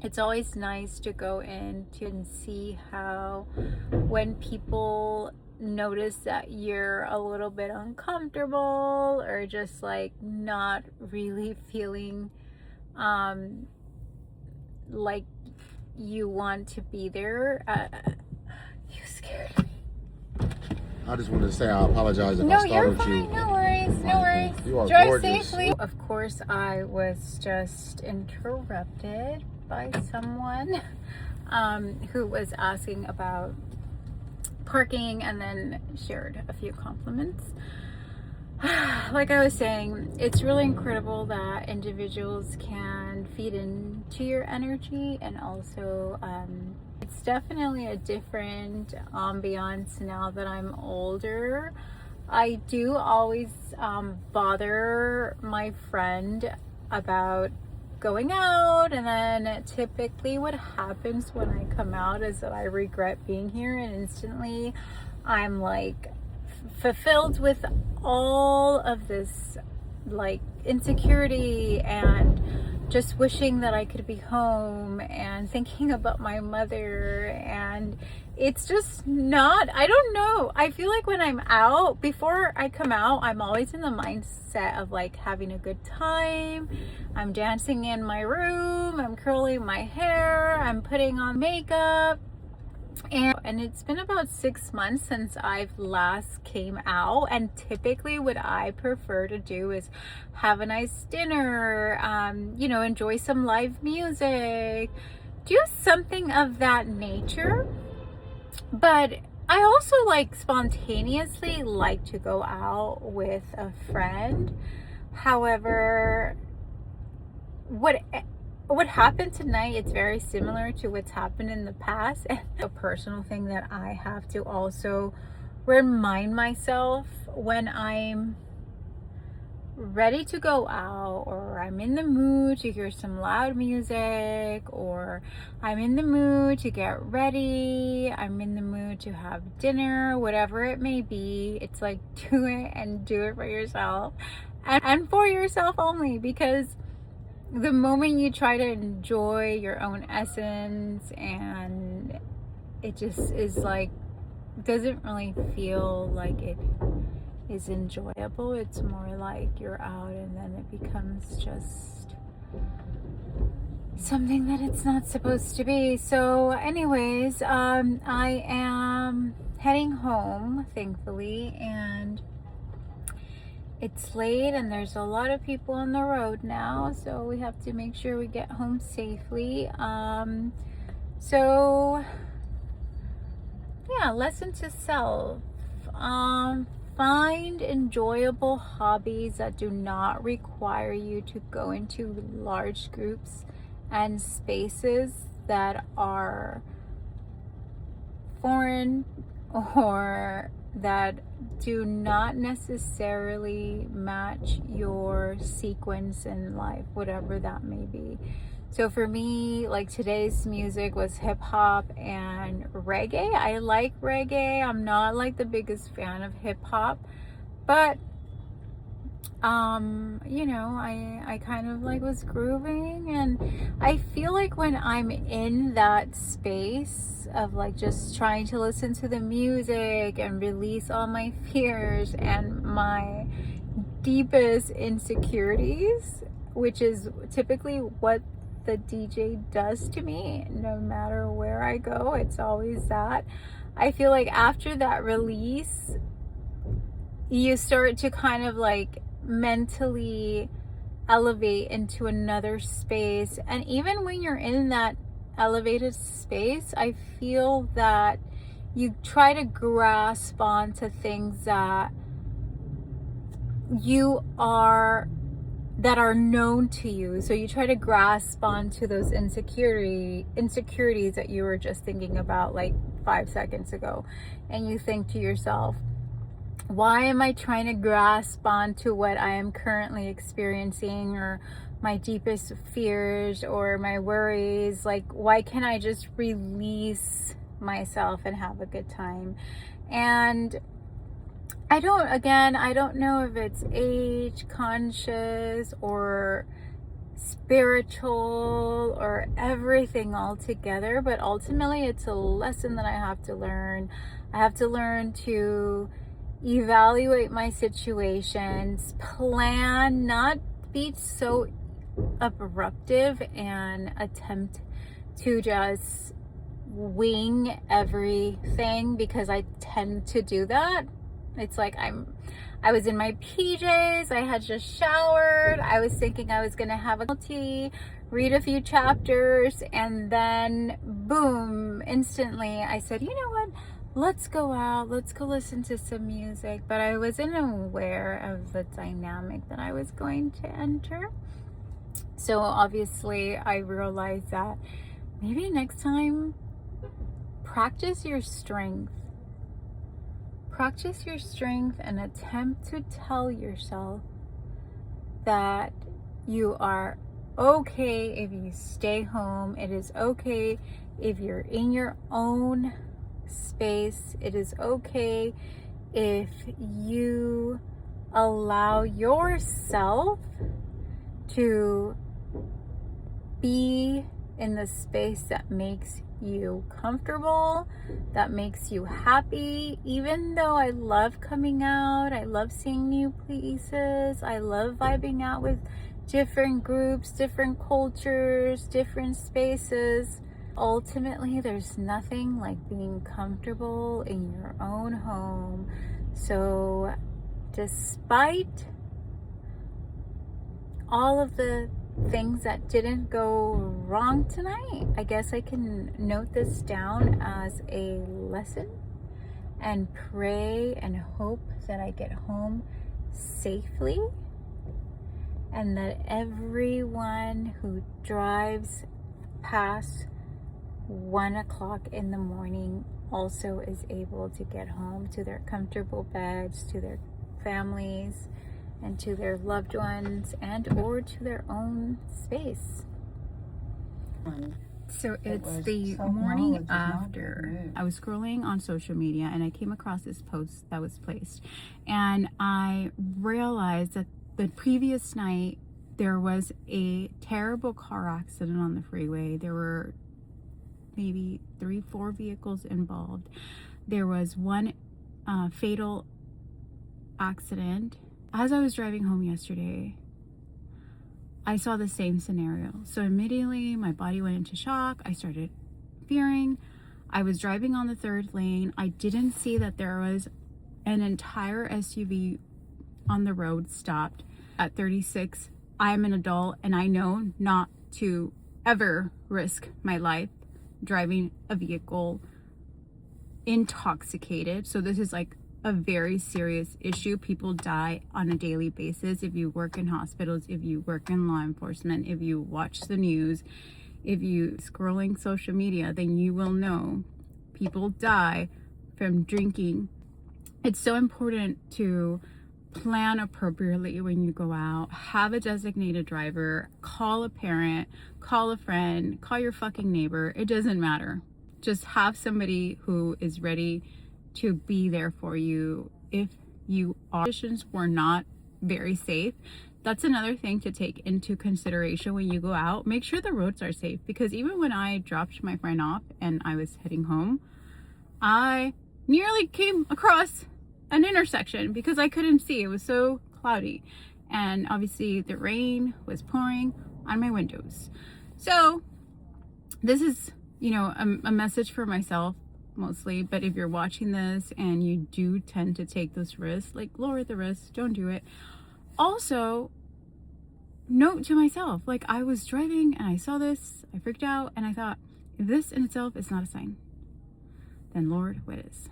it's always nice to go into and see how when people notice that you're a little bit uncomfortable or just like not really feeling um like you want to be there. You scared me. I just wanted to say I apologize if I No, you're startled you. fine. No worries. No worries. You are Drive gorgeous. safely. Of course, I was just interrupted by someone who was asking about parking and then shared a few compliments. Like I was saying, it's really incredible that individuals can feed into your energy, and also it's definitely a different ambiance now that I'm older. I do always bother my friend about going out, and then typically what happens when I come out is that I regret being here, and instantly I'm like fulfilled with all of this like insecurity and just wishing that I could be home and thinking about my mother. And it's just not, I don't know, I feel like when I'm out, before I come out, I'm always in the mindset of like having a good time. I'm dancing in my room, I'm curling my hair, I'm putting on makeup. And it's been about 6 months since I've last came out, and typically what I prefer to do is have a nice dinner, enjoy some live music, do something of that nature. But I also like spontaneously like to go out with a friend. However, what happened tonight, it's very similar to what's happened in the past. And a personal thing that I have to also remind myself when I'm ready to go out, or I'm in the mood to hear some loud music, or I'm in the mood to get ready, I'm in the mood to have dinner, whatever it may be, it's like do it, and do it for yourself and for yourself only, because the moment you try to enjoy your own essence and it just is like, doesn't really feel like it is enjoyable, it's more like you're out and then it becomes just something that it's not supposed to be. So anyways, I am heading home, thankfully, and it's late and there's a lot of people on the road now, so we have to make sure we get home safely. So yeah, lesson to self. Find enjoyable hobbies that do not require you to go into large groups and spaces that are foreign or that do not necessarily match your sequence in life, whatever that may be. So for me, like today's music was hip hop and reggae. I like reggae. I'm not like the biggest fan of hip hop, but I kind of like was grooving, and I feel like when I'm in that space of like just trying to listen to the music and release all my fears and my deepest insecurities, which is typically what the DJ does to me no matter where I go, it's always that. I feel like after that release, you start to kind of like mentally elevate into another space. And even when you're in that elevated space, I feel that you try to grasp onto things that are known to you. So you try to grasp onto those insecurities that you were just thinking about like 5 seconds ago, and you think to yourself, why am I trying to grasp onto what I am currently experiencing, or my deepest fears or my worries? Like, why can't I just release myself and have a good time? And I don't know if it's age conscious or spiritual or everything all together, but ultimately it's a lesson that I have to learn. I have to learn to evaluate my situations, plan, not be so abruptive and attempt to just wing everything, because I tend to do that. It's like I was in my PJs, I had just showered, I was thinking I was gonna have a tea, read a few chapters, and then boom, instantly I said, you know what, let's go out, let's go listen to some music. But I wasn't aware of the dynamic that I was going to enter. So obviously I realized that maybe next time, practice your strength. Practice your strength and attempt to tell yourself that you are okay if you stay home. It is okay if you're in your own space. It is okay if you allow yourself to be in the space that makes you comfortable, that makes you happy. Even though I love coming out, I love seeing new places, I love vibing out with different groups, different cultures, different spaces, ultimately there's nothing like being comfortable in your own home. So despite all of the things that didn't go wrong tonight, I guess I can note this down as a lesson and pray and hope that I get home safely, and that everyone who drives past 1 o'clock in the morning also is able to get home to their comfortable beds, to their families, and to their loved ones, and or to their own space. So it's the morning after. I was scrolling on social media and I came across this post that was placed, and I realized that the previous night there was a terrible car accident on the freeway. There were maybe 3-4 vehicles involved. There was one fatal accident. As I was driving home yesterday, I saw the same scenario. So immediately my body went into shock. I started fearing. I was driving on the 3rd lane. I didn't see that there was an entire SUV on the road stopped at 36. I'm an adult and I know not to ever risk my life driving a vehicle intoxicated. So this is like a very serious issue. People die on a daily basis. If you work in hospitals, if you work in law enforcement, if you watch the news, if you scrolling social media, then you will know people die from drinking. It's so important to plan appropriately when you go out. Have a designated driver, call a parent, call a friend, call your fucking neighbor. It doesn't matter. Just have somebody who is ready to be there for you if you are. Conditions were not very safe. That's another thing to take into consideration when you go out. Make sure the roads are safe, because even when I dropped my friend off and I was heading home, I nearly came across an intersection because I couldn't see. It was so cloudy, and obviously the rain was pouring on my windows. So this is, you know, a message for myself mostly, but if you're watching this and you do tend to take those risks, like, lower the risk, don't do it. Also, note to myself, like, I was driving and I saw this, I freaked out, and I thought, if this in itself is not a sign, then Lord, what is?